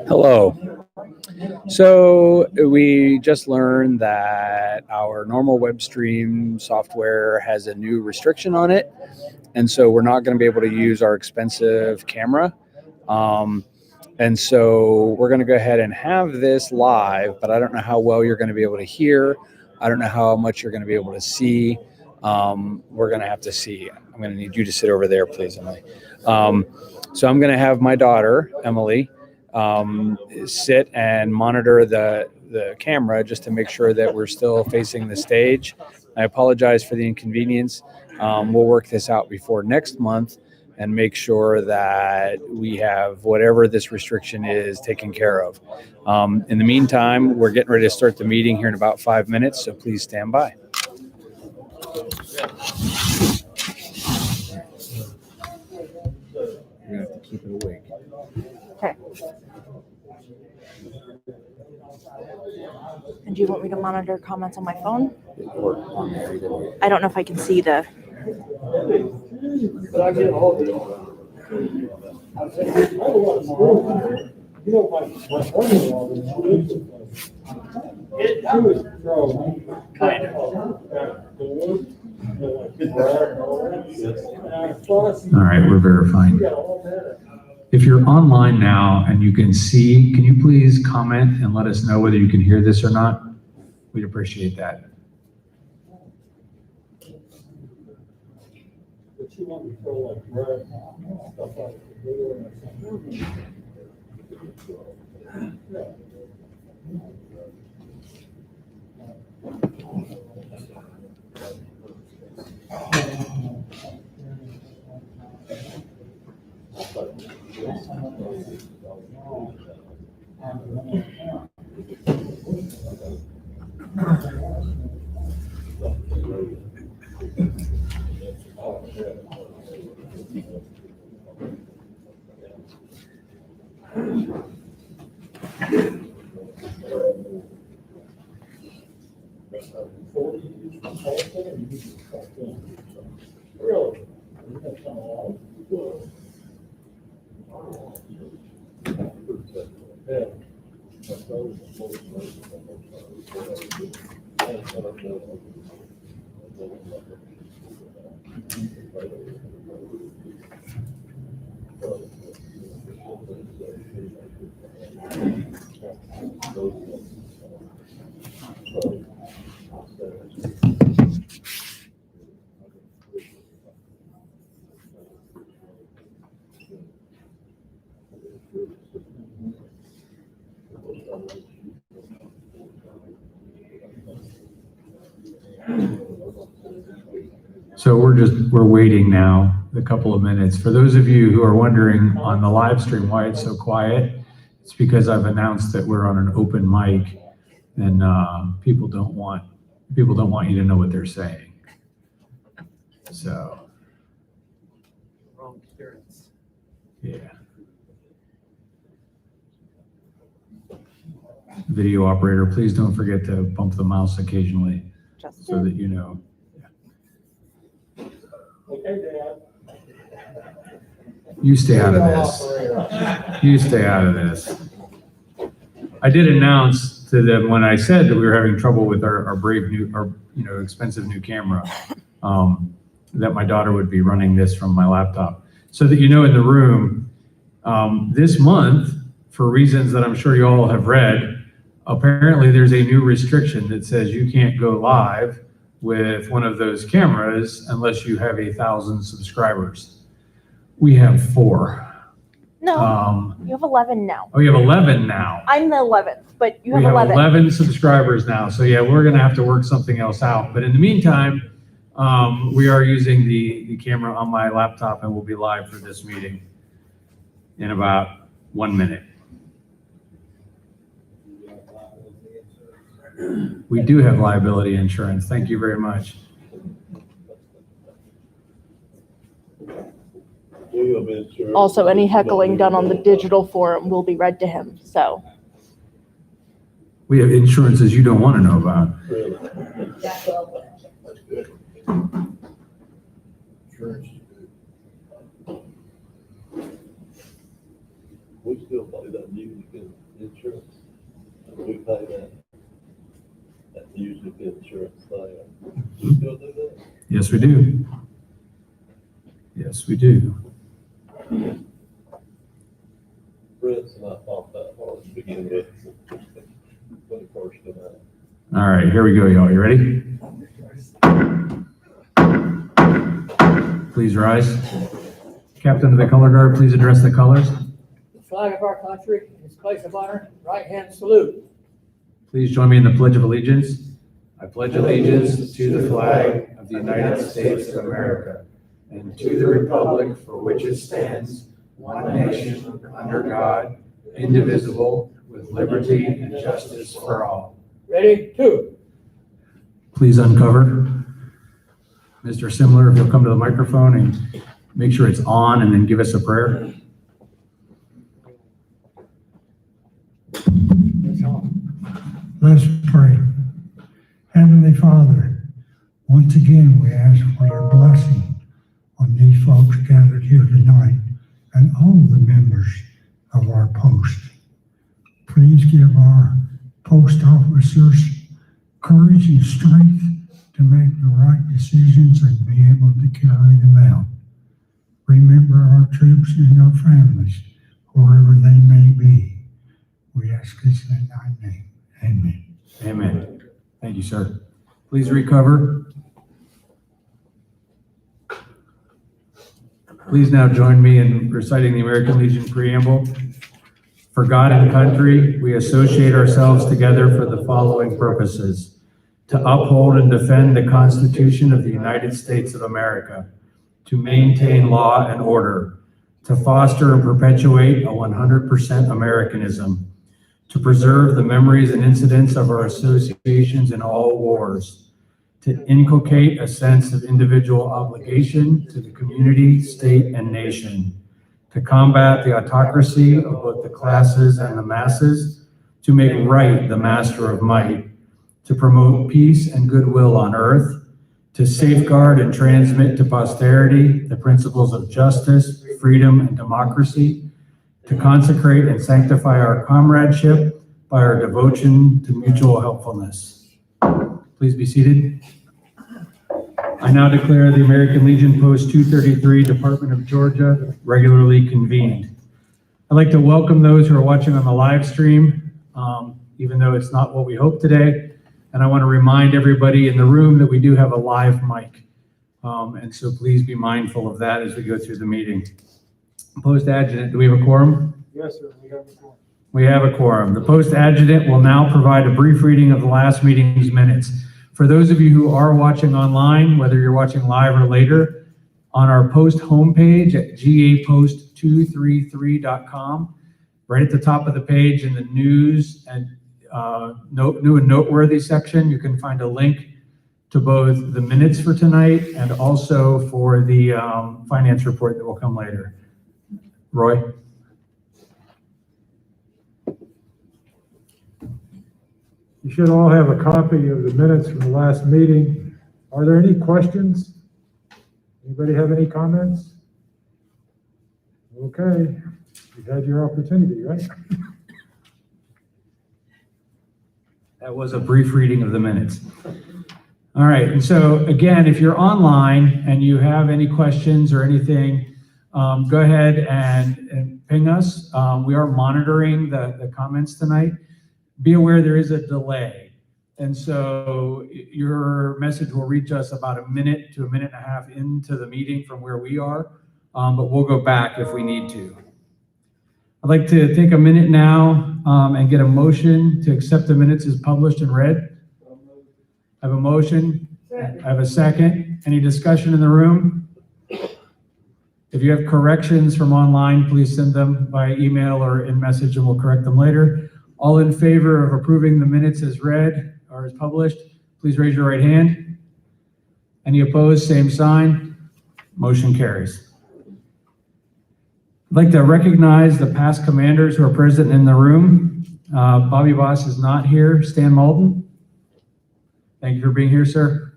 Hello. So we just learned that our normal web stream software has a new restriction on it. And so we're not going to be able to use our expensive camera. And so we're going to go ahead and have this live, but I don't know how well you're going to be able to hear. I don't know how much you're going to be able to see. We're going to have to see. I'm going to need you to sit over there, please, Emily. So I'm going to have my daughter, Emily, sit and monitor the camera just to make sure that we're still facing the stage. I apologize for the inconvenience. We'll work this out before next month and make sure that we have whatever this restriction is taken care of. In the meantime, we're getting ready to start the meeting here in about 5 minutes, so please stand by. You're going to have to keep it awake. Okay. And do you want me to monitor comments on my phone? Or on there, either way. I don't know if I can see the. All right, we're verifying. If you're online now and you can see, can you please comment and let us know whether you can hear this or not? We'd appreciate that. So we're waiting now a couple of minutes. For those of you who are wondering on the live stream why it's so quiet, it's because I've announced that we're on an open mic, and people don't want you to know what they're saying. So, Wrong experience. yeah. Video operator, please don't forget to bump the mouse occasionally so that you know. Okay, Dad. You stay out of this. You stay out of this. I did announce to them when I said that we were having trouble with our brave new, expensive new camera, that my daughter would be running this from my laptop. So that you know in the room, this month, for reasons that I'm sure you all have read, apparently there's a new restriction that says you can't go live with one of those cameras unless you have 1,000 subscribers. We have 4. No, you have 11 now. Oh, you have 11 now. I'm the 11th, but you have We have 11. 11 subscribers now. So yeah, we're gonna have to work something else out. But in the meantime, we are using the camera on my laptop and we'll be live for this meeting in about 1 minute. We do have liability insurance. Thank you very much. Also, any heckling done on the digital forum will be read to him, so. We have insurances you don't want to know about. Really? That's good. Insurance. We still pay that music and insurance. We pay that music insurance thing. We still do that? Yes, we do. Yes, we do. Fritz and I thought that hard to begin with. When it first came out. All right, here we go, y'all. You ready? Please rise. Captain of the Color Guard, please address the colors. The flag of our country, in its place of honor, right hand salute. Please join me in the Pledge of Allegiance. I pledge allegiance to the flag of the United States of America and to the republic for which it stands, one nation, under God, indivisible, with liberty and justice for all. Ready, two. Please uncover. Mr. Simler, if you'll come to the microphone and make sure it's on and then give us a prayer. Let's pray. Heavenly Father, once again we ask for your blessing on these folks gathered here tonight and all the members of our post. Please give our post officers courage and strength to make the right decisions and be able to carry them out. Remember our troops and their families, wherever they may be. We ask this in thy name. Amen. Amen. Thank you, sir. Please recover. Please now join me in reciting the American Legion preamble. For God and country, we associate ourselves together for the following purposes: to uphold and defend the Constitution of the United States of America, to maintain law and order, to foster and perpetuate a 100% Americanism, to preserve the memories and incidents of our associations in all wars, to inculcate a sense of individual obligation to the community, state, and nation, to combat the autocracy of both the classes and the masses, to make right the master of might, to promote peace and goodwill on earth, to safeguard and transmit to posterity the principles of justice, freedom, and democracy, to consecrate and sanctify our comradeship by our devotion to mutual helpfulness. Please be seated. I now declare the American Legion Post 233, Department of Georgia, regularly convened. I'd like to welcome those who are watching on the live stream, even though it's not what we hoped today. And I want to remind everybody in the room that we do have a live mic. And so please be mindful of that as we go through the meeting. Post Adjutant, do we have a quorum? Yes, sir, we have a quorum. We have a quorum. The Post Adjutant will now provide a brief reading of the last meeting's minutes. For those of you who are watching online, whether you're watching live or later, on our Post homepage at gapost233.com, right at the top of the page in the news and new and noteworthy section, you can find a link to both the minutes for tonight and also for the finance report that will come later. Roy? You should all have a copy of the minutes from the last meeting. Are there any questions? Anybody have any comments? Okay, you had your opportunity, right? That was a brief reading of the minutes. All right, and so again, if you're online and you have any questions or anything, go ahead and ping us. We are monitoring the comments tonight. Be aware there is a delay. And so your message will reach us about a minute to a minute and a half into the meeting from where we are, but we'll go back if we need to. I'd like to take a minute now and get a motion to accept the minutes as published and read. I have a motion. I have a second. Any discussion in the room? If you have corrections from online, please send them by email or in message and we'll correct them later. All in favor of approving the minutes as read or as published, please raise your right hand. Any opposed, same sign. Motion carries. I'd like to recognize the past commanders who are present in the room. Bobby Boss is not here. Stan Malden. Thank you for being here, sir.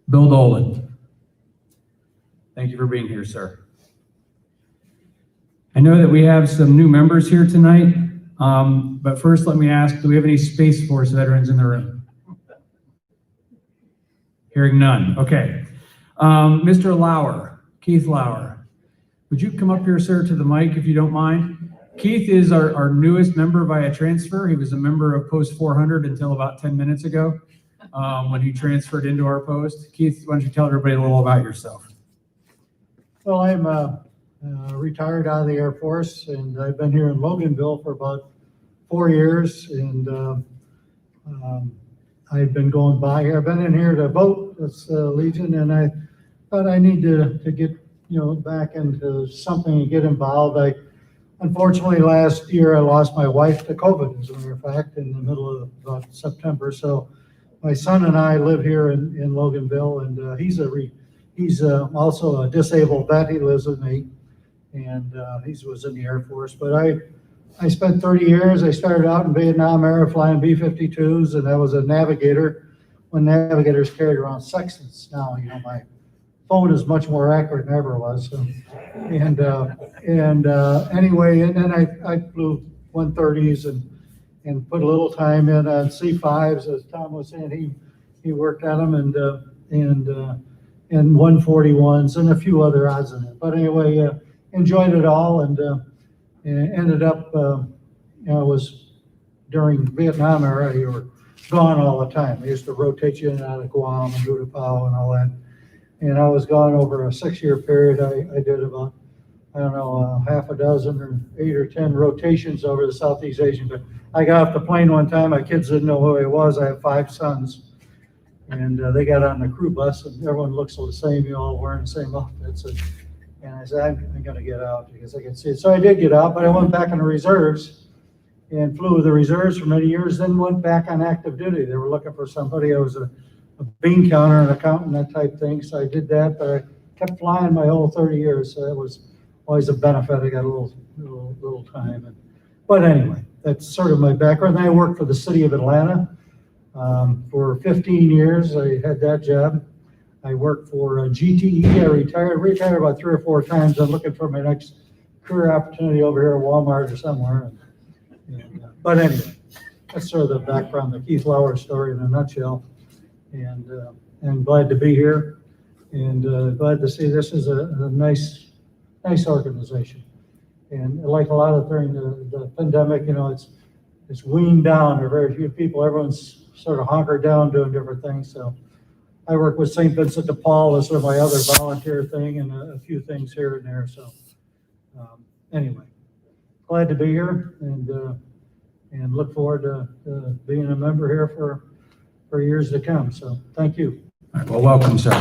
Bill Dolan. Thank you for being here, sir. And know that we have some new members here tonight, but first let me ask, do we have any Space Force veterans in the room? Hearing none, okay. Mr. Lauer, Keith Lauer, would you come up here, sir, to the mic if you don't mind? Keith is our newest member via transfer. He was a member of Post 400 until about 10 minutes ago when he transferred into our post. Keith, why don't you tell everybody a little about yourself? Well, I'm retired out of the Air Force, and I've been here in Loganville for about 4 years, and I've been going by here. I've been in here to vote as Legion, and I thought I need to get, back into something and get involved. Unfortunately, last year I lost my wife to COVID, as a matter of fact, in the middle of about September. So my son and I live here in Loganville, and he's also a disabled vet. He lives with me, and he was in the Air Force. But I spent 30 years. I started out in Vietnam era flying B-52s, and I was a navigator when navigators carried around sextants. Now, my phone is much more accurate than ever was. So, anyway, and then I flew 130s and put a little time in on C5s, as Tom was saying. He worked at them, and 141s and a few other odds in it. But anyway, enjoyed it all, and ended up, was during Vietnam era, you were gone all the time. They used to rotate you in and out of Guam and Utapao and all that. And I was gone over a 6-year period. I did about, half a dozen or 8 or 10 rotations over the Southeast Asian. But I got off the plane one time. My kids didn't know who I was. I have 5 sons. And they got on the crew bus, and everyone looks the same. You all wearing the same outfits. And I said, I'm going to get out because I can see it. So I did get out, but I went back in the reserves and flew with the reserves for many years, then went back on active duty. They were looking for somebody. I was a bean counter, an accountant, that type thing. So I did that, but I kept flying my whole 30 years. So that was always a benefit. I got a little time. But anyway, that's sort of my background. I worked for the city of Atlanta for 15 years. I had that job. I worked for GTE. I retired about 3 or 4 times. I'm looking for my next career opportunity over here at Walmart or somewhere. But anyway, that's sort of the background, the Keith Lauer story in a nutshell. And I'm glad to be here, and glad to see this is a nice organization. And like a lot of during the pandemic, it's weaned down. There are very few people. Everyone's sort of hunkered down doing different things. So I work with St. Vincent de Paul as sort of my other volunteer thing, and a few things here and there. So anyway, glad to be here, and look forward to being a member here for years to come. So thank you. All right, well, welcome, sir.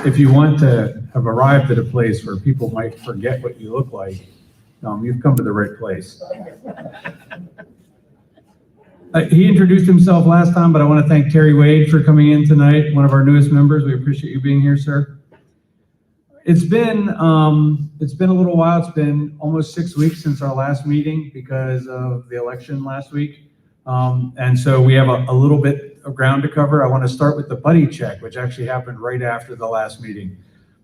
If you want to have arrived at a place where people might forget what you look like, you've come to the right place. He introduced himself last time, but I want to thank Terry Wade for coming in tonight, one of our newest members. We appreciate you being here, sir. It's been a little while. It's been almost 6 weeks since our last meeting because of the election last week. And so we have a little bit of ground to cover. I want to start with the buddy check, which actually happened right after the last meeting.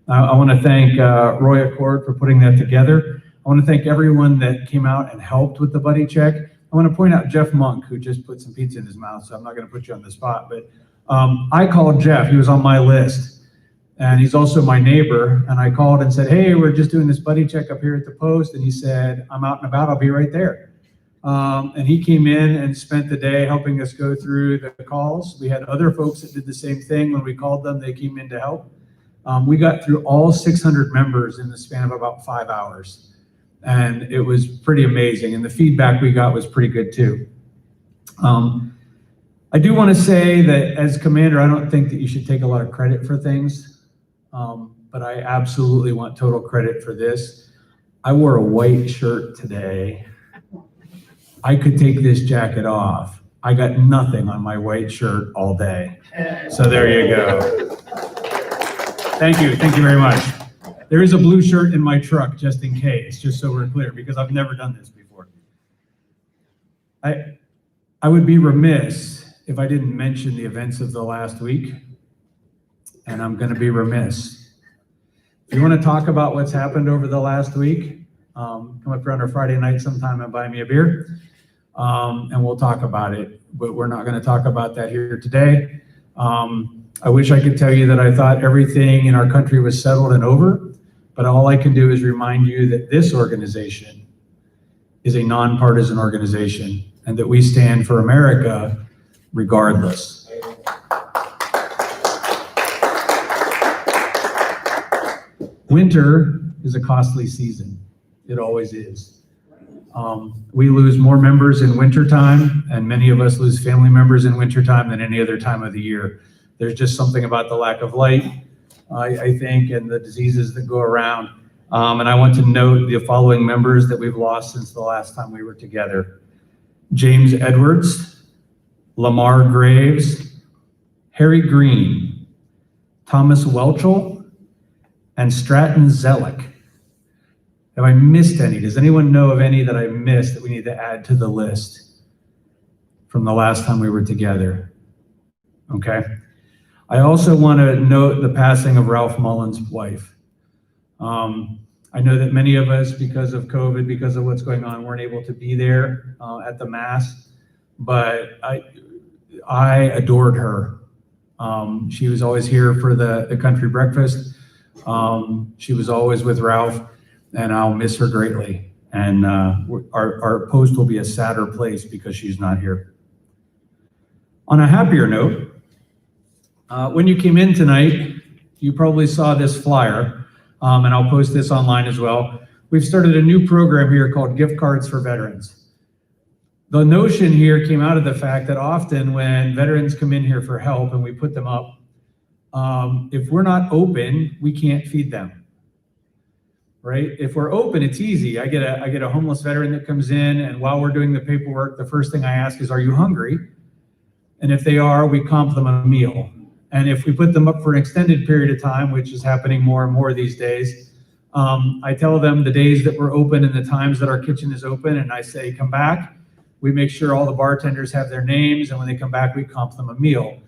I want to thank Roy Accord for putting that together. I want to thank everyone that came out and helped with the buddy check. I want to point out Jeff Monk, who just put some pizza in his mouth, so I'm not going to put you on the spot. But I called Jeff. He was on my list. And he's also my neighbor. And I called and said, hey, we're just doing this buddy check up here at the post. And he said, I'm out and about. I'll be right there. And he came in and spent the day helping us go through the calls. We had other folks that did the same thing. When we called them, they came in to help. We got through all 600 members in the span of about 5 hours. And it was pretty amazing. And the feedback we got was pretty good too. I do want to say that as commander, I don't think that you should take a lot of credit for things. But I absolutely want total credit for this. I wore a white shirt today. I could take this jacket off. I got nothing on my white shirt all day. So there you go. Thank you very much. There is a blue shirt in my truck just in case, just so we're clear, because I've never done this before. I would be remiss if I didn't mention the events of the last week, and I'm going to be remiss If you want to talk about what's happened over the last week, come up here on a Friday night sometime and buy me a beer, and we'll talk about it. But we're not going to talk about that here today. I wish I could tell you that I thought everything in our country was settled and over, but all I can do is remind you that this organization is a nonpartisan organization and that we stand for America regardless. Winter is a costly season. It always is. We lose more members in wintertime, and many of us lose family members in wintertime than any other time of the year. There's just something about the lack of light, I think, and the diseases that go around. And I want to note the following members that we've lost since the last time we were together. James Edwards, Lamar Graves, Harry Green, Thomas Welchel, and Stratton Zellick. Have I missed any? Does anyone know of any that I missed that we need to add to the list from the last time we were together? Okay. I also want to note the passing of Ralph Mullen's wife. I know that many of us, because of COVID, because of what's going on, weren't able to be there at the Mass, but I adored her. She was always here for the country breakfast. She was always with Ralph, and I'll miss her greatly. And our post will be a sadder place because she's not here. On a happier note, when you came in tonight, you probably saw this flyer, and I'll post this online as well. We've started a new program here called Gift Cards for Veterans. The notion here came out of the fact that often when veterans come in here for help and we put them up, if we're not open, we can't feed them, right? If we're open, it's easy. I get a homeless veteran that comes in, and while we're doing the paperwork, the first thing I ask is, are you hungry? And if they are, we comp them a meal. And if we put them up for an extended period of time, which is happening more and more these days, I tell them the days that we're open and the times that our kitchen is open, and I say, come back. We make sure all the bartenders have their names, and when they come back, we comp them a meal.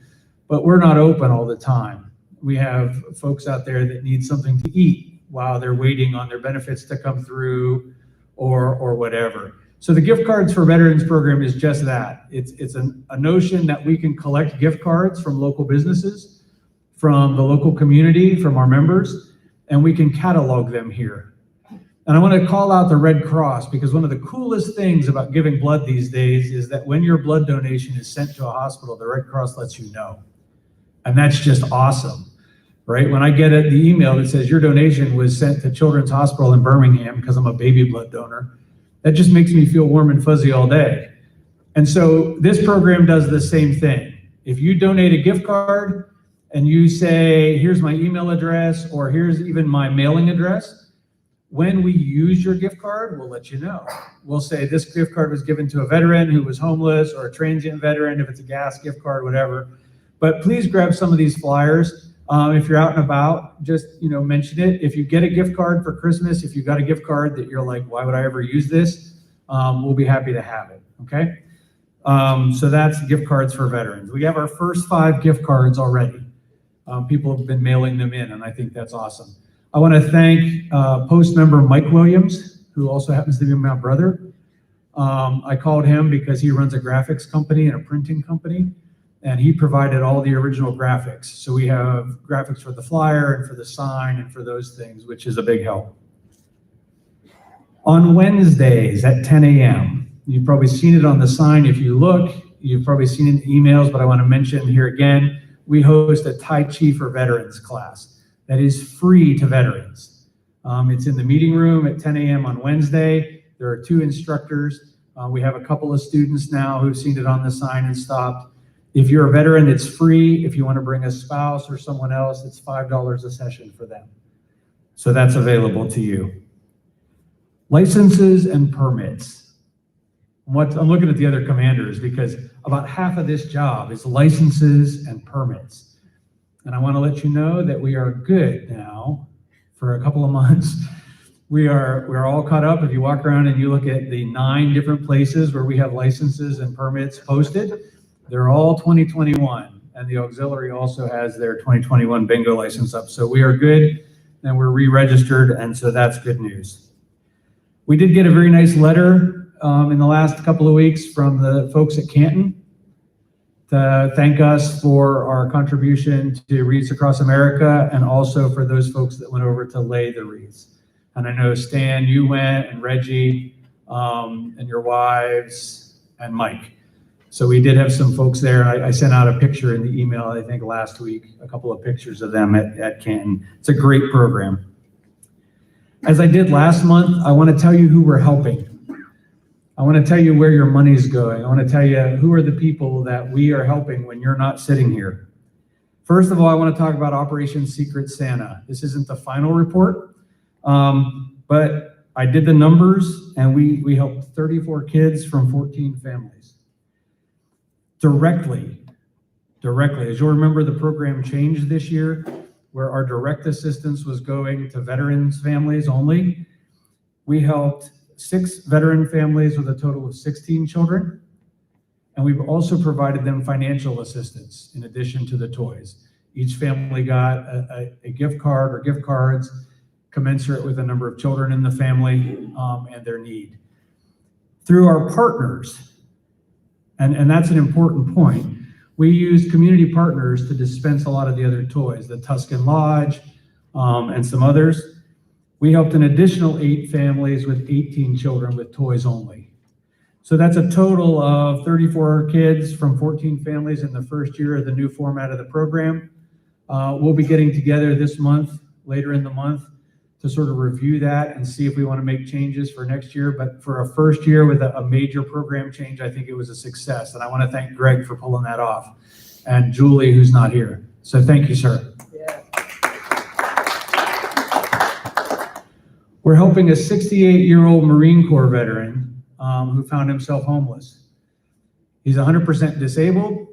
But we're not open all the time. We have folks out there that need something to eat while they're waiting on their benefits to come through or whatever. So the Gift Cards for Veterans program is just that. It's a notion that we can collect gift cards from local businesses, from the local community, from our members, and we can catalog them here. And I want to call out the Red Cross, because one of the coolest things about giving blood these days is that when your blood donation is sent to a hospital, the Red Cross lets you know. And that's just awesome, right? When I get the email that says your donation was sent to Children's Hospital in Birmingham because I'm a baby blood donor, that just makes me feel warm and fuzzy all day. And so this program does the same thing. If you donate a gift card and you say, here's my email address, or here's even my mailing address, when we use your gift card, we'll let you know. We'll say this gift card was given to a veteran who was homeless, or a transient veteran, if it's a gas gift card, whatever. But please grab some of these flyers. If you're out and about, just mention it. If you get a gift card for Christmas, if you got a gift card that you're like, why would I ever use this? We'll be happy to have it, okay? So that's Gift Cards for Veterans. We have our first 5 gift cards already. People have been mailing them in, and I think that's awesome. I want to thank Post member Mike Williams, who also happens to be my brother. I called him because he runs a graphics company and a printing company, and he provided all the original graphics. So we have graphics for the flyer and for the sign and for those things, which is a big help. On Wednesdays at 10 a.m., you've probably seen it on the sign. If you look, you've probably seen it in emails, but I want to mention here again, we host a Tai Chi for Veterans class that is free to veterans. It's in the meeting room at 10 a.m. on Wednesday. There are 2 instructors. We have a couple of students now who've seen it on the sign and stopped. If you're a veteran, it's free. If you want to bring a spouse or someone else, it's $5 a session for them. So that's available to you. Licenses and permits. I'm looking at the other commanders because about half of this job is licenses and permits. And I want to let you know that we are good now for a couple of months. We're all caught up. If you walk around and you look at the 9 different places where we have licenses and permits posted, they're all 2021. And the auxiliary also has their 2021 bingo license up. So we are good. and we're re-registered, and so that's good news. We did get a very nice letter in the last couple of weeks from the folks at Canton to thank us for our contribution to Wreaths Across America, and also for those folks that went over to lay the wreaths. And I know Stan, you went, and Reggie, and your wives, and Mike. So we did have some folks there. I sent out a picture in the email, I think last week, a couple of pictures of them at Canton. It's a great program. As I did last month, I want to tell you who we're helping. I want to tell you where your money's going. I want to tell you who are the people that we are helping when you're not sitting here. First of all, I want to talk about Operation Secret Santa. This isn't the final report, but I did the numbers, and we helped 34 kids from 14 families. Directly. As you'll remember, the program changed this year, where our direct assistance was going to veterans' families only. We helped 6 veteran families with a total of 16 children. And we've also provided them financial assistance in addition to the toys. Each family got a gift card or gift cards commensurate with the number of children in the family and their need. Through our partners, and that's an important point, we used community partners to dispense a lot of the other toys, the Tuscan Lodge and some others. We helped an additional 8 families with 18 children with toys only. So that's a total of 34 kids from 14 families in the first year of the new format of the program. We'll be getting together this month, later in the month, to sort of review that and see if we want to make changes for next year. But for a first year with a major program change, I think it was a success. And I want to thank Greg for pulling that off, and Julie, who's not here. So thank you, sir. We're helping a 68-year-old Marine Corps veteran who found himself homeless. He's 100% disabled.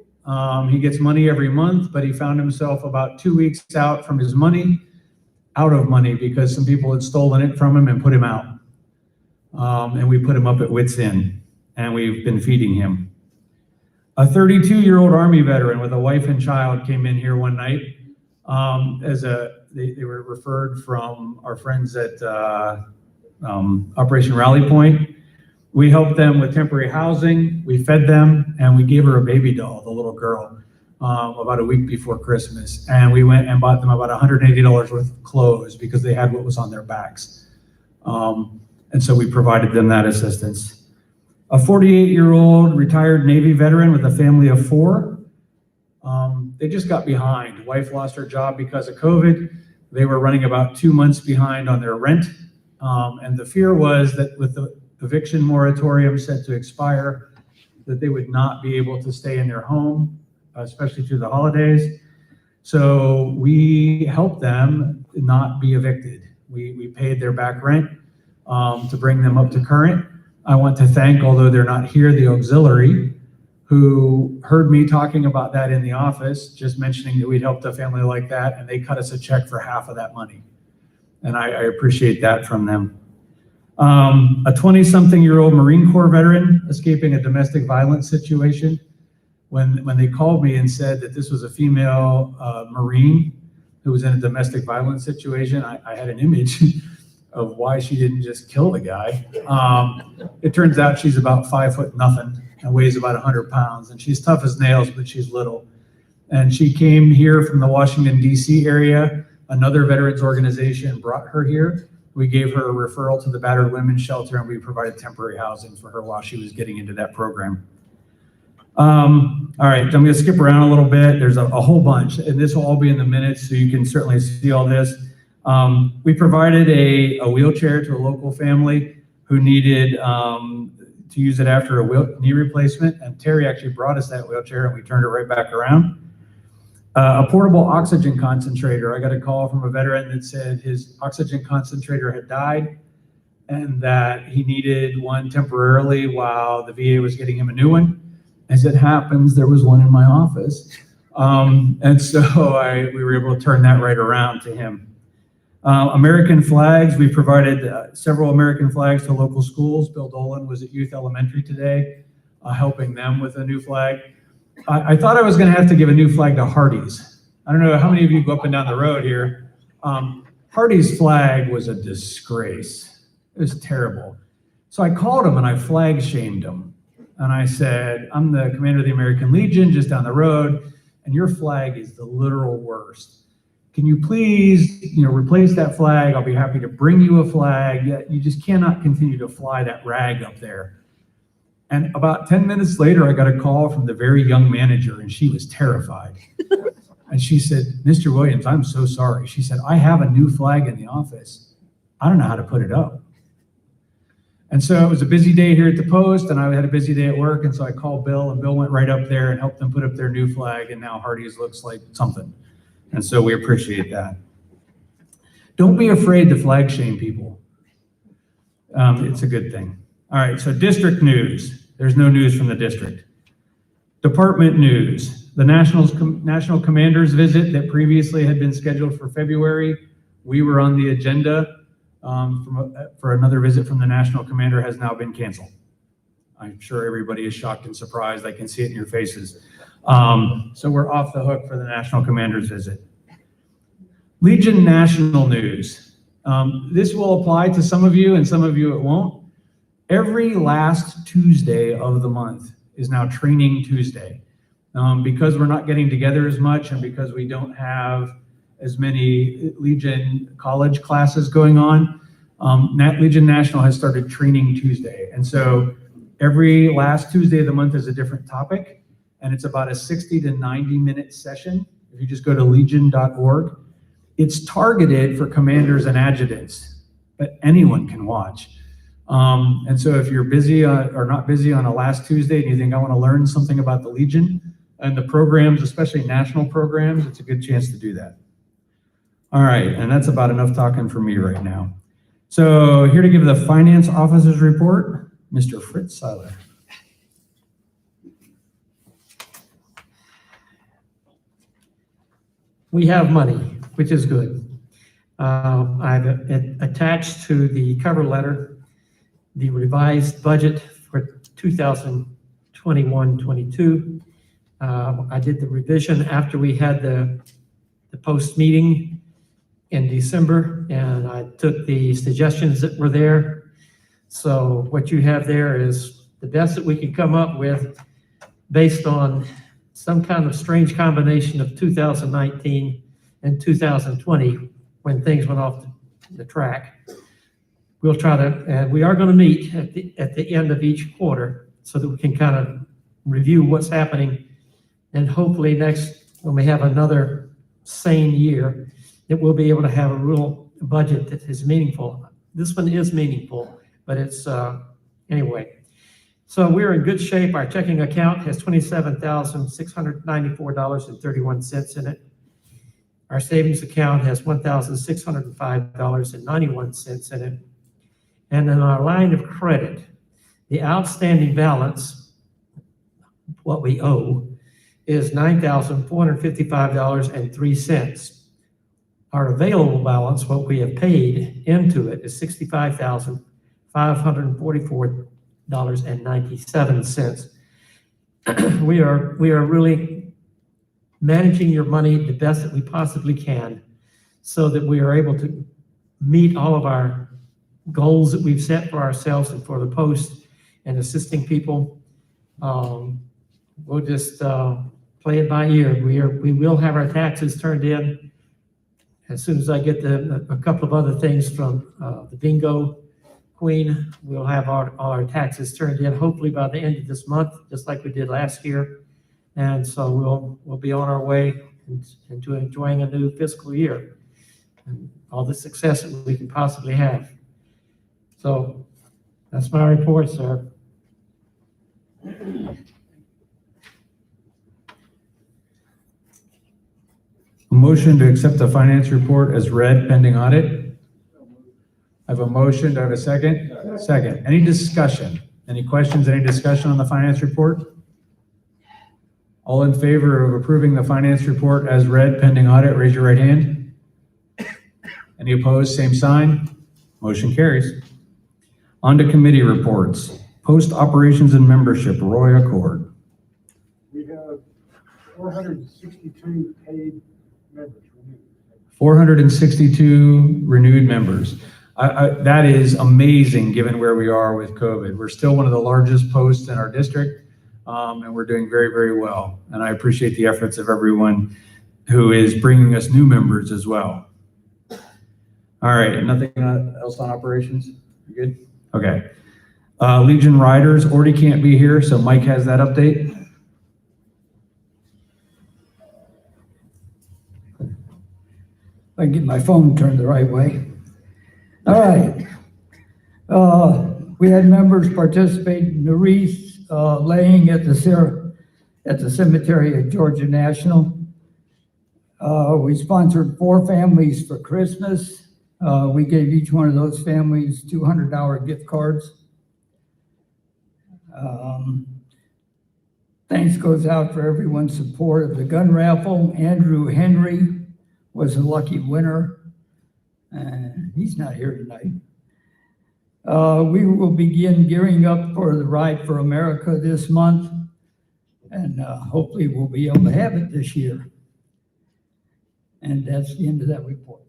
He gets money every month, but he found himself about 2 weeks out from his money, out of money, because some people had stolen it from him and put him out. And we put him up at Wits End, and we've been feeding him. A 32-year-old Army veteran with a wife and child came in here one night they were referred from our friends at Operation Rally Point. We helped them with temporary housing, we fed them, and we gave her a baby doll, the little girl, about a week before Christmas. And we went and bought them about $180 worth of clothes because they had what was on their backs. And so we provided them that assistance. A 48-year-old retired Navy veteran with a family of 4. They just got behind. Wife lost her job because of COVID. They were running about 2 months behind on their rent. And the fear was that with the eviction moratorium set to expire, that they would not be able to stay in their home, especially through the holidays. So we helped them not be evicted. We paid their back rent to bring them up to current. I want to thank, although they're not here, the auxiliary, who heard me talking about that in the office, just mentioning that we'd helped a family like that, and they cut us a check for half of that money. And I appreciate that from them. A 20-something-year-old Marine Corps veteran escaping a domestic violence situation. When they called me and said that this was a female Marine who was in a domestic violence situation, I had an image of why she didn't just kill the guy. It turns out she's about 5 foot nothing and weighs about 100 pounds, and she's tough as nails, but she's little. And she came here from the Washington, D.C. area. Another veterans organization brought her here. We gave her a referral to the Battered Women's Shelter, and we provided temporary housing for her while she was getting into that program. All right, I'm going to skip around a little bit. There's a whole bunch, and this will all be in the minutes, so you can certainly see all this. We provided a wheelchair to a local family who needed to use it after a knee replacement, and Terry actually brought us that wheelchair, and we turned it right back around. A portable oxygen concentrator. I got a call from a veteran that said his oxygen concentrator had died and that he needed one temporarily while the VA was getting him a new one. As it happens, there was one in my office. And so we were able to turn that right around to him. American flags, we provided several American flags to local schools. Bill Dolan was at Youth Elementary today, helping them with a new flag. I thought I was going to have to give a new flag to Hardee's. I don't know how many of you go up and down the road here. Hardy's flag was a disgrace. It was terrible. So I called him and I flag shamed him. And I said, I'm the commander of the American Legion just down the road, and your flag is the literal worst. Can you please, replace that flag? I'll be happy to bring you a flag. You just cannot continue to fly that rag up there. And about 10 minutes later, I got a call from the very young manager, and she was terrified. And she said, Mr. Williams, I'm so sorry. She said, I have a new flag in the office. I don't know how to put it up. And so it was a busy day here at the Post, and I had a busy day at work, and so I called Bill, and Bill went right up there and helped them put up their new flag, and now Hardee's looks like something. And so we appreciate that. Don't be afraid to flag shame people. It's a good thing. All right, so district news. There's no news from the district. Department news. The National Commanders visit that previously had been scheduled for February, we were on the agenda for another visit from the National Commander, has now been canceled. I'm sure everybody is shocked and surprised. I can see it in your faces. So we're off the hook for the National Commander's visit. Legion National news. This will apply to some of you and some of you it won't. Every last Tuesday of the month is now Training Tuesday. Because we're not getting together as much and because we don't have as many Legion college classes going on, Legion National has started Training Tuesday. And so every last Tuesday of the month is a different topic, and it's about a 60 to 90 minute session. If you just go to legion.org, it's targeted for commanders and adjutants, but anyone can watch. And so if you're busy or not busy on a last Tuesday and you think I want to learn something about the Legion and the programs, especially national programs, it's a good chance to do that. All right, and that's about enough talking for me right now. So here to give the finance officer's report, Mr. Fritz Seiler. We have money, which is good. I've attached to the cover letter the revised budget for 2021-22. I did the revision after we had the post meeting in December, and I took the suggestions that were there. So what you have there is the best that we can come up with based on some kind of strange combination of 2019 and 2020 when things went off the track. We'll try to, and we are going to meet at the end of each quarter so that we can kind of review what's happening, and hopefully when we have another sane year, that we'll be able to have a real budget that is meaningful. This one is meaningful, but it's, anyway. So we're in good shape. Our checking account has $27,694.31 in it. Our savings account has $1,605.91 in it. And in our line of credit, the outstanding balance, what we owe, is $9,455.03. Our available balance, what we have paid into it, is $65,544.97. We are really managing your money the best that we possibly can so that we are able to meet all of our goals that we've set for ourselves and for the Post and assisting people. We'll just play it by ear. We will have our taxes turned in as soon as I get a couple of other things from the bingo queen. We'll have all our taxes turned in hopefully by the end of this month, just like we did last year. And so we'll be on our way into enjoying a new fiscal year and all the success that we can possibly have. So that's my report, sir. A motion to accept the finance report as read pending audit. I have a motion. Do I have a second? Second. Any discussion? Any questions? Any discussion on the finance report? All in favor of approving the finance report as read pending audit, raise your right hand. Any opposed? Same sign. Motion carries. On to committee reports. Post operations and membership, Roy Accord. We have 462 paid members. 462 renewed members. That is amazing given where we are with COVID. We're still one of the largest posts in our district, and we're doing very, very well. And I appreciate the efforts of everyone who is bringing us new members as well. All right, nothing else on operations? You good? Okay. Legion Riders already can't be here, so Mike has that update. If I can get my phone turned the right way. All right. We had members participate in the wreath laying at the cemetery at Georgia National. We sponsored 4 families for Christmas. We gave each one of those families $200 gift cards. Thanks goes out for everyone's support of the gun raffle. Andrew Henry was a lucky winner, and he's not here tonight. We will begin gearing up for the Ride for America this month, and hopefully we'll be able to have it this year. And that's the end of that report.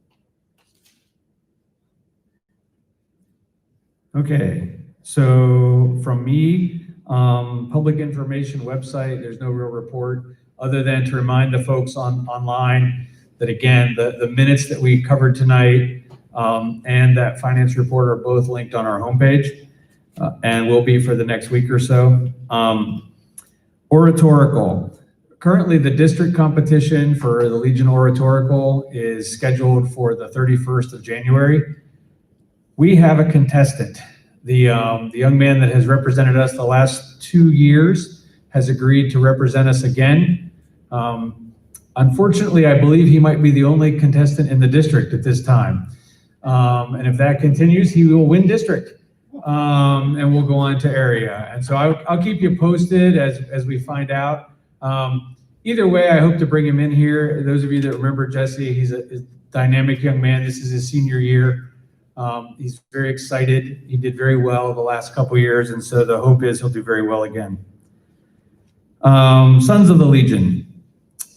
Okay, so from me, public information website, there's no real report other than to remind the folks online that, again, the minutes that we covered tonight and that finance report are both linked on our homepage and will be for the next week or so. Oratorical. Currently, the district competition for the Legion Oratorical is scheduled for the 31st of January. We have a contestant. The young man that has represented us the last 2 years has agreed to represent us again. Unfortunately, I believe he might be the only contestant in the district at this time. And if that continues, he will win district and we'll go on to area. And so I'll keep you posted as we find out. Either way, I hope to bring him in here. Those of you that remember Jesse, he's a dynamic young man. This is his senior year. He's very excited. He did very well the last couple years, and so the hope is he'll do very well again. Sons of the Legion.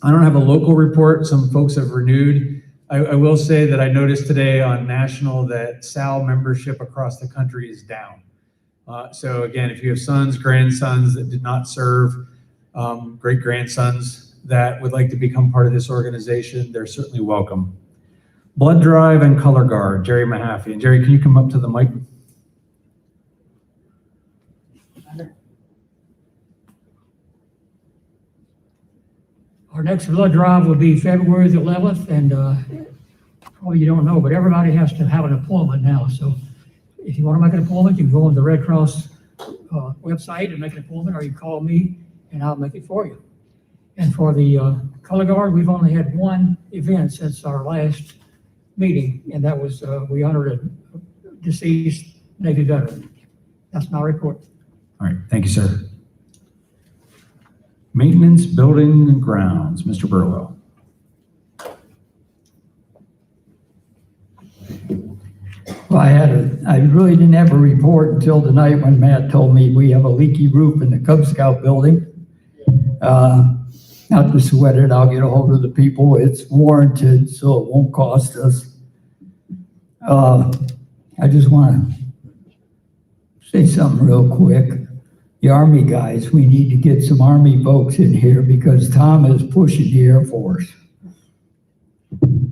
I don't have a local report. Some folks have renewed. I will say that I noticed today on national that SAL membership across the country is down. So again, if you have sons, grandsons that did not serve, great grandsons that would like to become part of this organization, they're certainly welcome. Blood Drive and Color Guard, Jerry Mahaffey. And Jerry, can you come up to the mic? Our next blood drive will be February the 11th, and probably you don't know, but everybody has to have an appointment now. So if you want to make an appointment, you can go on the Red Cross website and make an appointment, or you call me and I'll make it for you. And for the Color Guard, we've only had one event since our last meeting, and that was we honored a deceased Navy veteran. That's my report. All right, thank you, sir. Maintenance, Building and Grounds, Mr. Burwell. Well, I really didn't have a report until tonight when Matt told me we have a leaky roof in the Cub Scout building. Not to sweat it, I'll get a hold of the people. It's warranted, so it won't cost us. I just want to say something real quick. The Army guys, we need to get some Army folks in here because Tom is pushing the Air Force.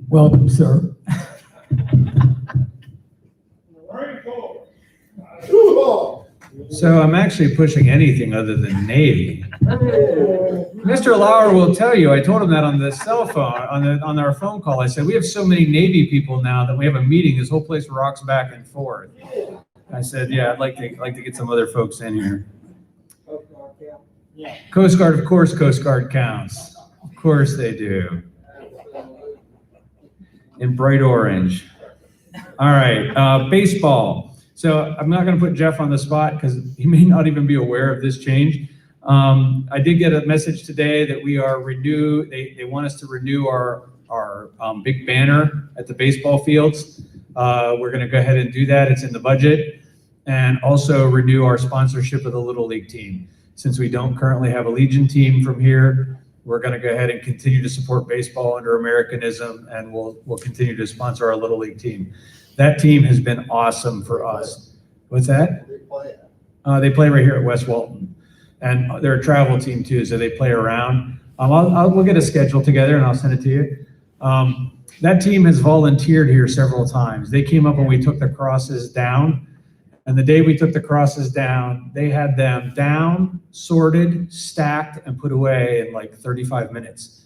Welcome, sir. So I'm actually pushing anything other than Navy. Mr. Lauer will tell you, I told him that on the cell phone, on our phone call. I said, we have so many Navy people now that we have a meeting, this whole place rocks back and forth. I said, yeah, I'd like to get some other folks in here. Coast Guard, of course, Coast Guard counts. Of course they do. In bright orange. All right, baseball. So I'm not going to put Jeff on the spot because he may not even be aware of this change. I did get a message today that we are they want us to renew our big banner at the baseball fields. We're going to go ahead and do that. It's in the budget. And also renew our sponsorship of the Little League team. Since we don't currently have a Legion team from here, we're going to go ahead and continue to support baseball under Americanism, and we'll continue to sponsor our Little League team. That team has been awesome for us. What's that? They play right here at West Walton, and they're a travel team too, so they play around. We'll get a schedule together and I'll send it to you. That team has volunteered here several times. They came up when we took the crosses down, and the day we took the crosses down, they had them down, sorted, stacked, and put away in like 35 minutes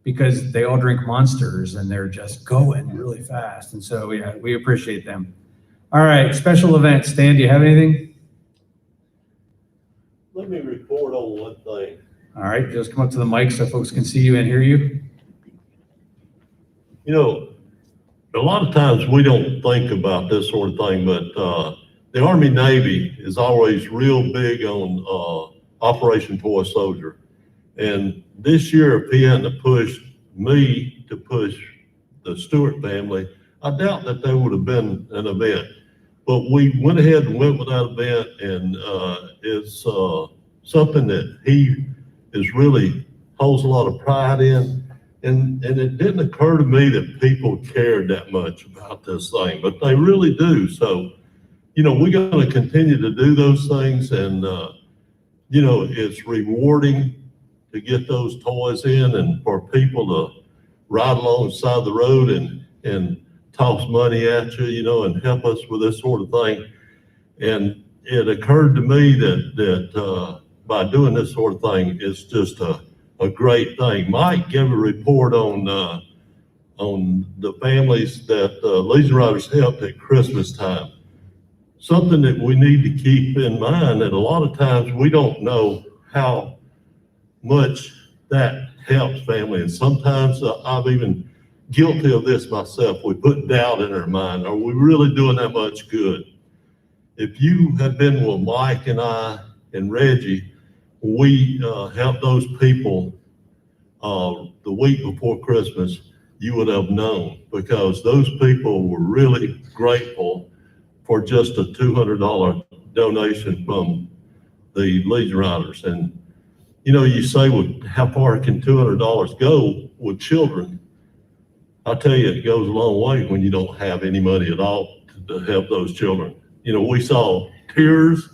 because they all drink Monsters and they're just going really fast. And so, yeah, we appreciate them. All right, special events. Stan, do you have anything? Let me report on one thing. All right, just come up to the mic so folks can see you and hear you. You know, a lot of times we don't think about this sort of thing, but the Army Navy is always real big on Operation Toy Soldier. And this year, if he hadn't pushed me to push the Stewart family, I doubt that there would have been an event. But we went ahead and went with that event, and it's something that he is really holds a lot of pride in. And it didn't occur to me that people cared that much about this thing, but they really do. So, you know, we're going to continue to do those things, and, you know, it's rewarding to get those toys in and for people to ride alongside the road and toss money at you, you know, and help us with this sort of thing. And it occurred to me that by doing this sort of thing, it's just a great thing. Mike gave a report on the families that Legion Riders helped at Christmas time. Something that we need to keep in mind, that a lot of times we don't know how much that helps family. And sometimes I've even guilty of this myself. We put doubt in our mind. Are we really doing that much good? If you had been with Mike and I and Reggie, we helped those people the week before Christmas, you would have known, because those people were really grateful for just a $200 donation from the Legion Riders. And, you know, you say, well, how far can $200 go with children? I'll tell you, it goes a long way when you don't have any money at all to help those children. You know, we saw tears,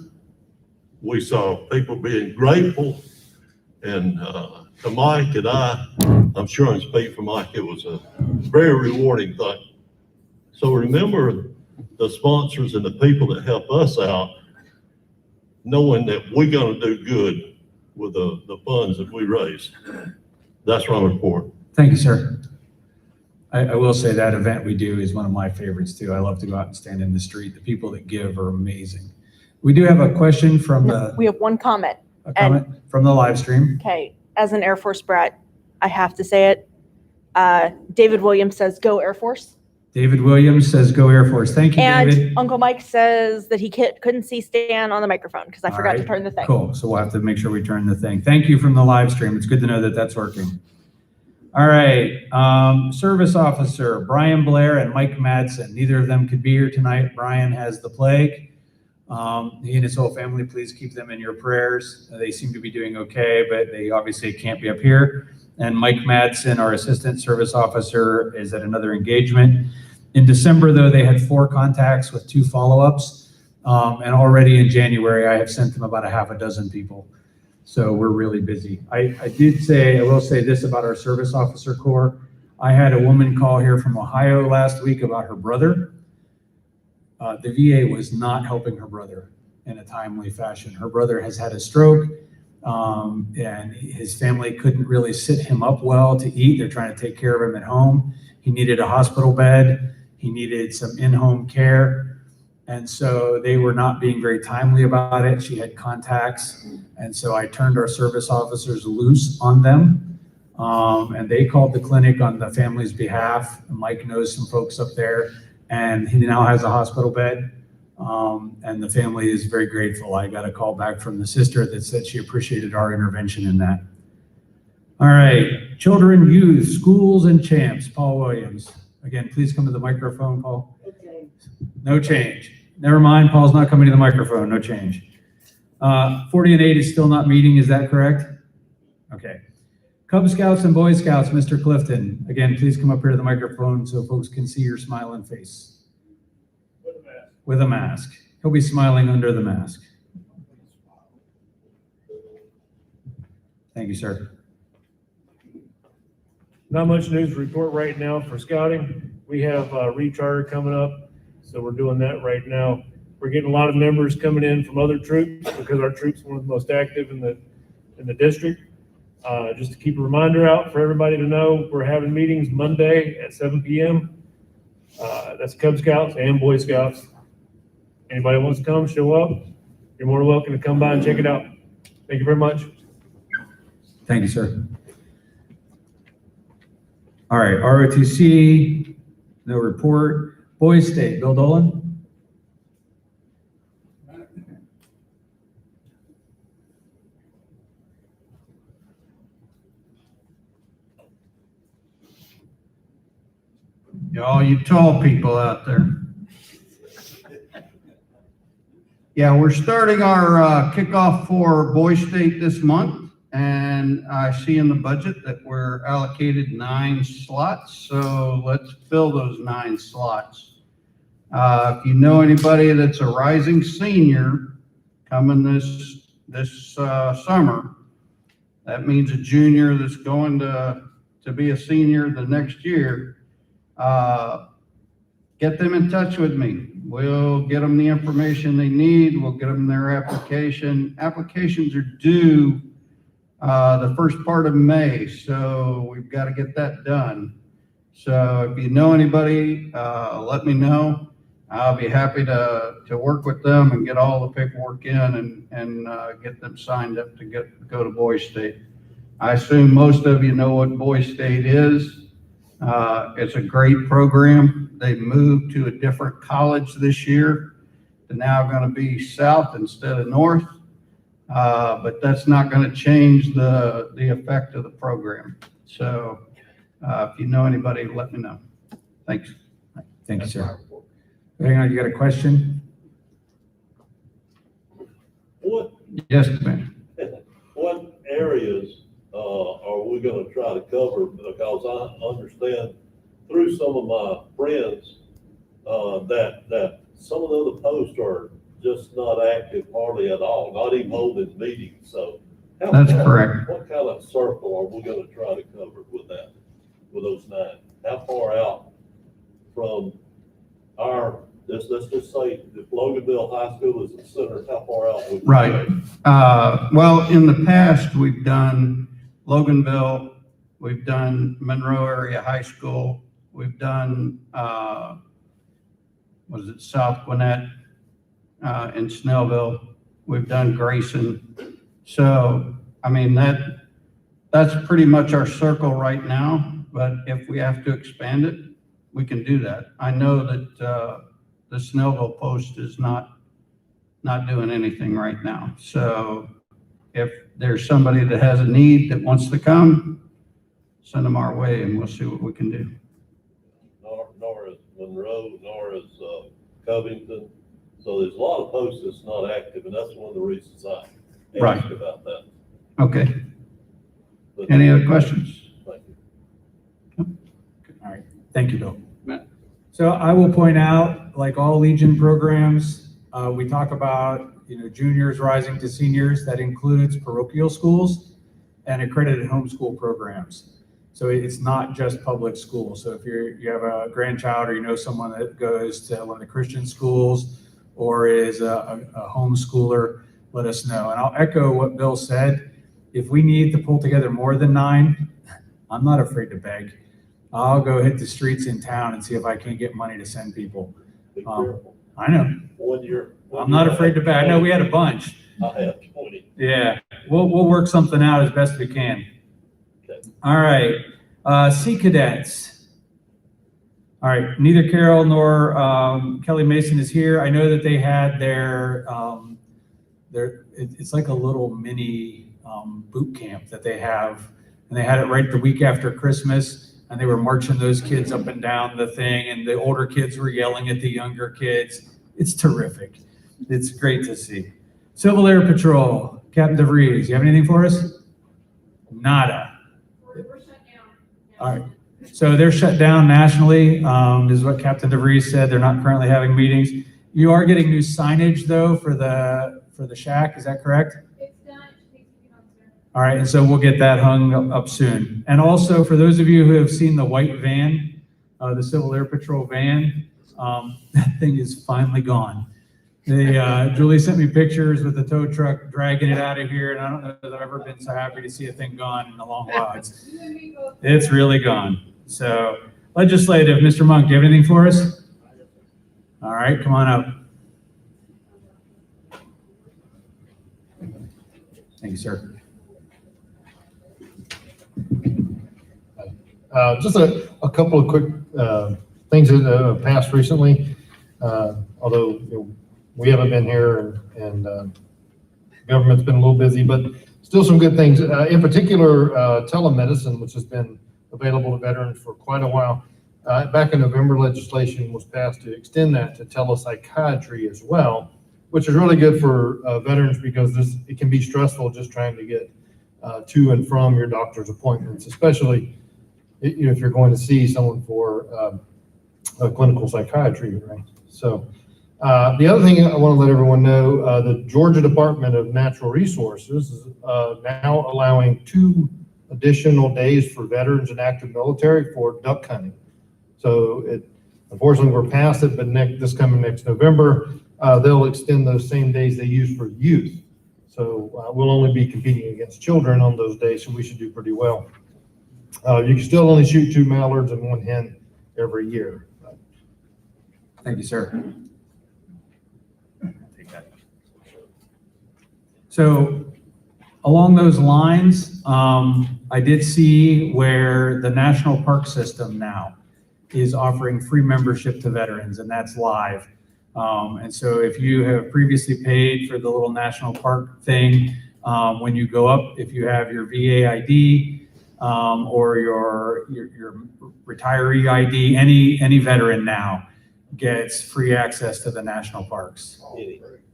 we saw people being grateful, and to Mike and I'm sure I can speak for Mike, it was a very rewarding thing. So remember the sponsors and the people that help us out, knowing that we're going to do good with the funds that we raise. That's my report. Thank you, sir. I will say that event we do is one of my favorites too. I love to go out and stand in the street. The people that give are amazing. We do have a question from We have one comment. a comment from the live stream. Okay, as an Air Force brat, I have to say it. David Williams says, "Go Air Force." David Williams says, "Go Air Force." Thank you, And David. Uncle Mike says that he couldn't see Stan on the microphone because I All forgot to right, turn the thing. Cool. So we'll have to make sure we turn the thing. Thank you from the live stream. It's good to know that that's working. All right. Service officer, Brian Blair and Mike Madsen. Neither of them could be here tonight. Brian has the plague. He and his whole family, please keep them in your prayers. They seem to be doing okay, but they obviously can't be up here. And Mike Madsen, our assistant service officer, is at another engagement. In December, though, they had 4 contacts with 2 follow-ups. And already in January, I have sent them about a half a dozen people. So we're really busy. I will say this about our service officer corps. I had a woman call here from Ohio last week about her brother. The VA was not helping her brother in a timely fashion. Her brother has had a stroke, and his family couldn't really sit him up well to eat. They're trying to take care of him at home. He needed a hospital bed. He needed some in-home care. And so they were not being very timely about it. She had contacts. And so I turned our service officers loose on them. And they called the clinic on the family's behalf. Mike knows some folks up there, and he now has a hospital bed. And the family is very grateful. I got a call back from the sister that said she appreciated our intervention in that. All right, children, youth, schools, and champs. Paul Williams. Again, please come to the microphone, Paul. No change. Never mind, Paul's not coming to the microphone, no change. 40 and 8 is still not meeting, is that correct? Okay. Cub Scouts and Boy Scouts, Mr. Clifton. Again, please come up here to the microphone so folks can see your smiling face. With a mask. He'll be smiling under the mask. Thank you, sir. Not much news to report right now for scouting. We have recharter coming up, so we're doing that right now. We're getting a lot of members coming in from other troops because our troops are one of the most active in the district. Just to keep a reminder out for everybody to know, we're having meetings Monday at 7 p.m. That's Cub Scouts and Boy Scouts. Anybody wants to come, show up. You're more than welcome to come by and check it out. Thank you very much. Thank you, sir. All right, ROTC, no report. Boys State, Bill Dolan. All you tall people out there. Yeah, we're starting our kickoff for Boy State this month. And I see in the budget that we're allocated 9 slots, so let's fill those 9 slots. If you know anybody that's a rising senior coming this summer, that means a junior that's going to be a senior the next year, get them in touch with me. We'll get them the information they need. We'll get them their application. Applications are due the first part of May, so we've got to get that done. So if you know anybody, let me know. I'll be happy to work with them and get all the paperwork in and get them signed up to go to Boy State. I assume most of you know what Boy State is. It's a great program. They moved to a different college this year. They're now going to be south instead of north. But that's not going to change the effect of the program. So if you know anybody, let me know. Thanks. Thank you, sir. Hang on, you got a question? Yes, ma'am. What areas are we going to try to cover? Because I understand through some of my friends that some of the other posts are just not active hardly at all, not even holding meetings. So That's correct. What kind of circle are we going to try to cover with that, with those 9? How far out from our, let's just say if Loganville High School is the center, how far out would we Right. Well, in the past, we've done Loganville, we've done Monroe Area High School, we've done, South Gwinnett, in Snellville, we've done Grayson. So, I mean, that's pretty much our circle right now, but if we have to expand it, we can do that. I know that the Snellville Post is not doing anything right now. So if there's somebody that has a need that wants to come, send them our way and we'll see what we can do. Nor is Monroe, nor is Covington. So there's a lot of posts that's not active, and that's one of the reasons I asked about that. Okay. But, Any other questions? Thank you. All right, thank you, Bill. So I will point out, like all Legion programs, we talk about, juniors rising to seniors. That includes parochial schools and accredited homeschool programs. So it's not just public schools. So if you have a grandchild or you know someone that goes to one of the Christian schools or is a homeschooler, let us know. And I'll echo what Bill said. If we need to pull together more than 9, I'm not afraid to beg. I'll go hit the streets in town and see if I can't get money to send people. Be careful. I know. I'm not afraid to beg. I know we had a bunch. I have 20. Yeah, we'll work something out as best we can. Okay. All right, Sea Cadets. All right, neither Carol nor Kelly Mason is here. I know that they had their it's like a little mini boot camp that they have, and they had it right the week after Christmas, and they were marching those kids up and down the thing, and the older kids were yelling at the younger kids. It's terrific. It's great to see. Civil Air Patrol, Captain DeVries, you have anything for us? Nada. All right. So they're shut down nationally, is what Captain DeVries said. They're not currently having meetings. You are getting new signage though for the shack. Is that correct? All right, and so we'll get that hung up soon. And also, for those of you who have seen the white van, the Civil Air Patrol van, that thing is finally gone. Julie sent me pictures with the tow truck dragging it out of here, and I don't know that I've ever been so happy to see a thing gone in a long while. It's really gone. So, legislative, Mr. Monk, do you have anything for us? All right, come on up. Thank you, sir. Just a couple of quick things that have passed recently. Although we haven't been here and government's been a little busy, but still some good things. In particular, telemedicine, which has been available to veterans for quite a while. Back in November, legislation was passed to extend that to telepsychiatry as well, which is really good for veterans because it can be stressful just trying to get to and from your doctor's appointments, especially if you're going to see someone for a clinical psychiatry, right? So the other thing I want to let everyone know, the Georgia Department of Natural Resources is now allowing 2 additional days for veterans and active military for duck hunting. So unfortunately we're past it, but this coming next November, they'll extend those same days they use for youth. So we'll only be competing against children on those days, so we should do pretty well. You can still only shoot 2 mallards and 1 hen every year. Thank you, sir. Take that. So along those lines, I did see where the National Park System now is offering free membership to veterans, and that's live. And so if you have previously paid for the little national park thing, when you go up, if you have your VA ID or your retiree ID, any veteran now gets free access to the national parks.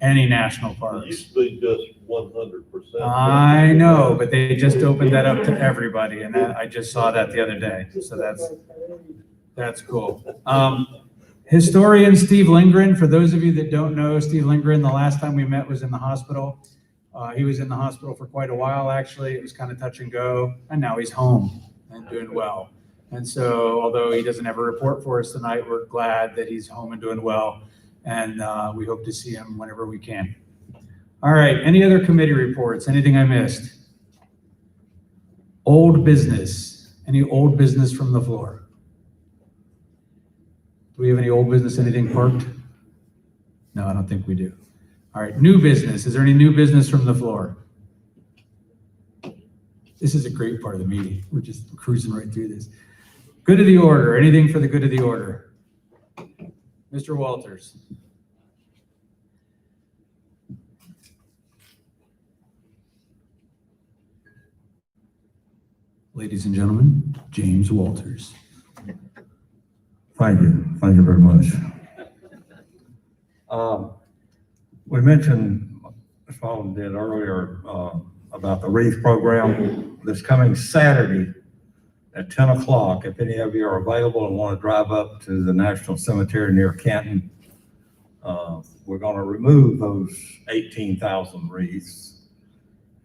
Any national It parks. used to be just 100%. I know, but they just opened that up to everybody, and I just saw that the other day. So that's cool. Historian Steve Lindgren, for those of you that don't know, Steve Lindgren, the last time we met was in the hospital. He was in the hospital for quite a while, actually. It was kind of touch and go, and now he's home and doing well. And so, although he doesn't have a report for us tonight, we're glad that he's home and doing well, and we hope to see him whenever we can. All right, any other committee reports? Anything I missed? Old business. Any old business from the floor? Do we have any old business, anything parked? No, I don't think we do. All right, new business. Is there any new business from the floor? This is a great part of the meeting. We're just cruising right through this. Good of the order. Anything for the good of the order? Mr. Walters. Ladies and gentlemen, James Walters. Thank you very much. We mentioned, as Paul did earlier, about the wreath program this coming Saturday at 10 o'clock. If any of you are available and want to drive up to the National Cemetery near Canton, we're going to remove those 18,000 wreaths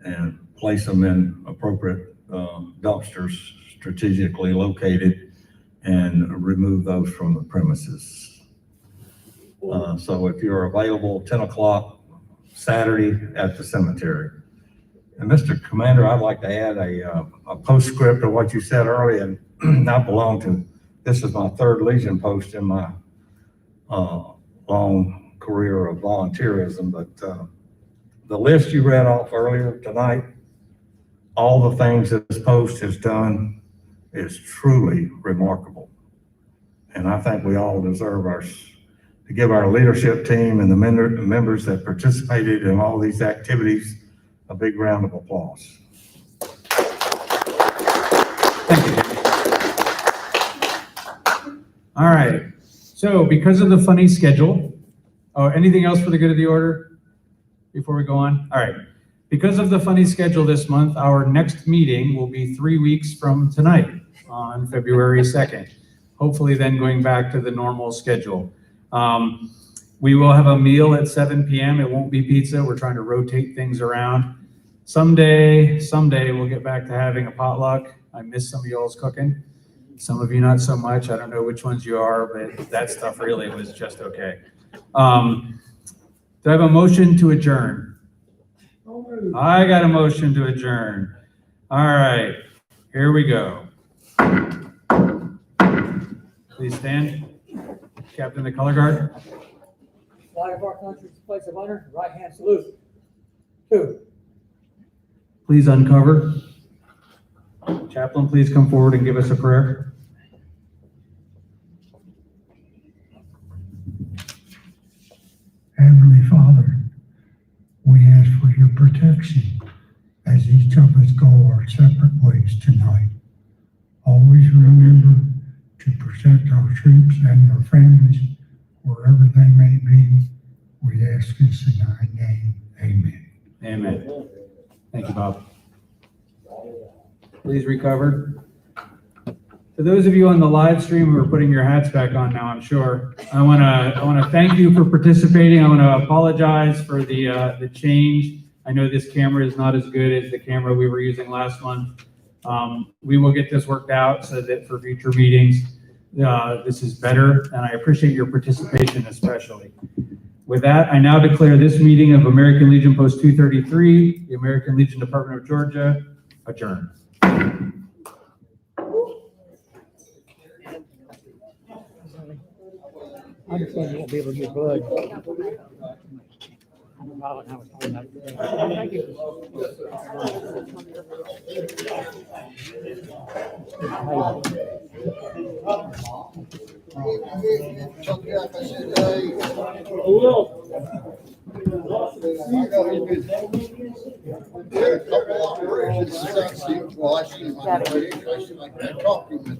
and place them in appropriate dumpsters strategically located and remove those from the premises. So if you're available 10 o'clock Saturday at the cemetery. And Mr. Commander, I'd like to add a postscript of what you said earlier, and I belong to, this is my 3rd Legion post in my long career of volunteerism, but the list you read off earlier tonight, all the things that this post has done is truly remarkable. And I think we all deserve to give our leadership team and the members that participated in all these activities a big round of applause. Thank you. All right. So because of the funny schedule, anything else for the good of the order before we go on? All right. Because of the funny schedule this month, our next meeting will be 3 weeks from tonight. on February 2nd. Hopefully then going back to the normal schedule. We will have a meal at 7 p.m. It won't be pizza. We're trying to rotate things around. Someday we'll get back to having a potluck. I miss some of y'all's cooking. Some of you not so much. I don't know which ones you are, but that stuff really was just okay. Do I have a motion to adjourn? I got a motion to adjourn. All right, here we go. Please stand. Captain of the Color Guard. Flag of our country's place of honor, right hand salute. 2. Please uncover. Chaplain, please come forward and give us a prayer. Heavenly Father, we ask for your protection as each of us go our separate ways tonight. Always remember to protect our troops and their families wherever they may be. We ask this in thy name. Amen. Amen. Thank you, Bob. Please recover. For those of you on the live stream who are putting your hats back on now, I'm sure, I want to thank you for participating. I want to apologize for the change. I know this camera is not as good as the camera we were using last month. We will get this worked out so that for future meetings, this is better, and I appreciate your participation especially. With that, I now declare this meeting of American Legion Post 233, the American Legion Department of Georgia, adjourned. I understand you won't be able to get blood. Thank you. Well, I seen him on the radio. I talked to him.